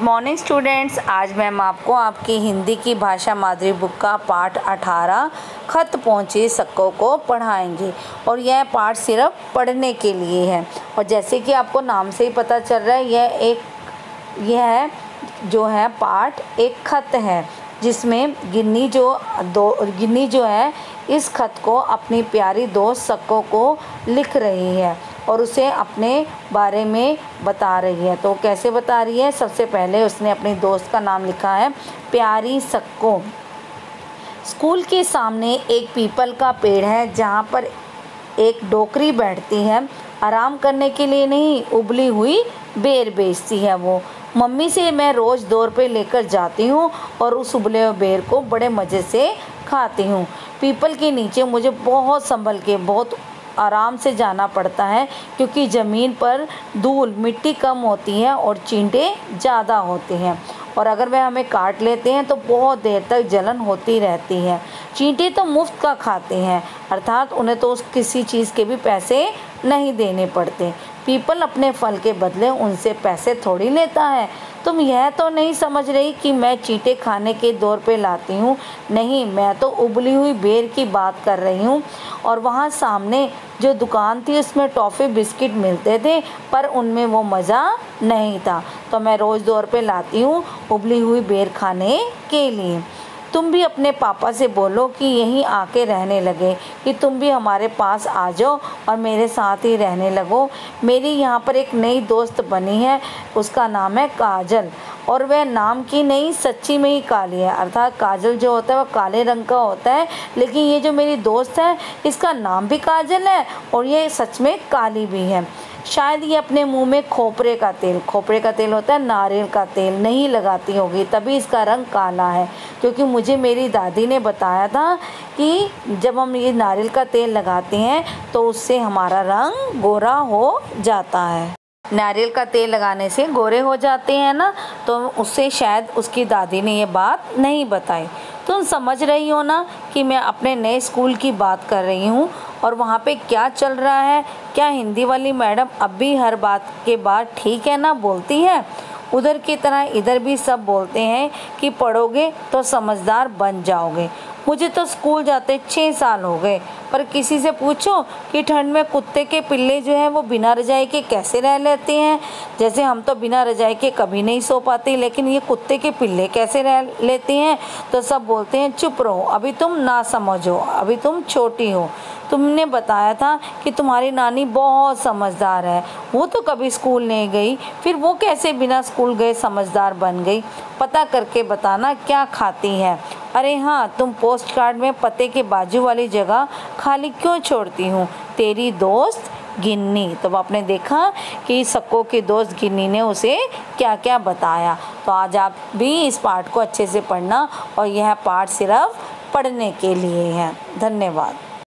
Morning students, आज ma'am आपको आपकी हिंदी की भाषा माधुरी बुक का पाठ 18 खत पहुँचे सक्कों को पढ़ाएंगे। और यह पाठ सिर्फ पढ़ने के लिए है। और जैसे कि आपको नाम से ही पता चल रहा है, यह जो है पाठ एक खत है, जिसमें गिन्नी जो है इस खत को अपनी प्यारी दोस्त सक्को को लिख रही है और उसे अपने बारे में बता रही है। तो कैसे बता रही है? सबसे पहले उसने अपनी दोस्त का नाम लिखा है प्यारी सक्को। स्कूल के सामने एक पीपल का पेड़ है, जहाँ पर एक डोकरी बैठती है। आराम करने के लिए नहीं, उबली हुई बेर बेचती है वो। मम्मी से मैं रोज़ 2 रुपये लेकर जाती हूँ और उस उबले हुए बेर को बड़े मज़े से खाती हूँ। पीपल के नीचे मुझे बहुत संभल के, बहुत आराम से जाना पड़ता है, क्योंकि ज़मीन पर धूल मिट्टी कम होती है और चींटे ज़्यादा होते हैं, और अगर वह हमें काट लेते हैं तो बहुत देर तक जलन होती रहती है। चींटे तो मुफ्त का खाते हैं, अर्थात उन्हें तो किसी चीज़ के भी पैसे नहीं देने पड़ते। पीपल अपने फल के बदले उनसे पैसे थोड़ी लेता है। तुम यह तो नहीं समझ रही कि मैं चींटे खाने के 2 रुपये लाती हूँ? नहीं, मैं तो उबली हुई बेर की बात कर रही हूँ। और वहाँ सामने जो दुकान थी उसमें टॉफ़ी बिस्किट मिलते थे, पर उनमें वो मज़ा नहीं था। तो मैं रोज़ 2 रुपये लाती हूँ उबली हुई बेर खाने के लिए। तुम भी अपने पापा से बोलो कि यहीं आके रहने लगे, कि तुम भी हमारे पास आ जाओ और मेरे साथ ही रहने लगो। मेरी यहाँ पर एक नई दोस्त बनी है, उसका नाम है काजल, और वह नाम की नहीं, सच्ची में ही काली है। अर्थात काजल जो होता है वह काले रंग का होता है, लेकिन ये जो मेरी दोस्त है इसका नाम भी काजल है और ये सच में काली भी है। शायद ये अपने मुंह में खोपरे का तेल होता है, नारियल का तेल नहीं लगाती होगी, तभी इसका रंग काला है। क्योंकि मुझे मेरी दादी ने बताया था कि जब हम ये नारियल का तेल लगाते हैं तो उससे हमारा रंग गोरा हो जाता है। नारियल का तेल लगाने से गोरे हो जाते हैं ना, तो उससे शायद उसकी दादी ने ये बात नहीं बताई। तुम समझ रही हो ना कि मैं अपने नए स्कूल की बात कर रही हूँ और वहाँ पे क्या चल रहा है। क्या हिंदी वाली मैडम अब भी हर बात के बाद ठीक है ना बोलती है? उधर की तरह इधर भी सब बोलते हैं कि पढ़ोगे तो समझदार बन जाओगे। मुझे तो स्कूल जाते 6 साल हो गए, पर किसी से पूछो कि ठंड में कुत्ते के पिल्ले जो हैं वो बिना रजाई के कैसे रह लेते हैं। जैसे हम तो बिना रजाई के कभी नहीं सो पाते, लेकिन ये कुत्ते के पिल्ले कैसे रह लेते हैं? तो सब बोलते हैं चुप रहो, अभी तुम ना समझो, अभी तुम छोटी हो। तुमने बताया था कि तुम्हारी नानी बहुत समझदार है, वो तो कभी स्कूल नहीं गई, फिर वो कैसे बिना स्कूल गए समझदार बन गई? पता करके बताना क्या खाती है। अरे हाँ, तुम पोस्ट कार्ड में पते के बाजू वाली जगह खाली क्यों छोड़ती हूँ? तेरी दोस्त गिन्नी। तो आपने देखा कि सक्को की दोस्त गिन्नी ने उसे क्या क्या बताया। तो आज आप भी इस पाठ को अच्छे से पढ़ना, और यह पाठ सिर्फ पढ़ने के लिए है। धन्यवाद।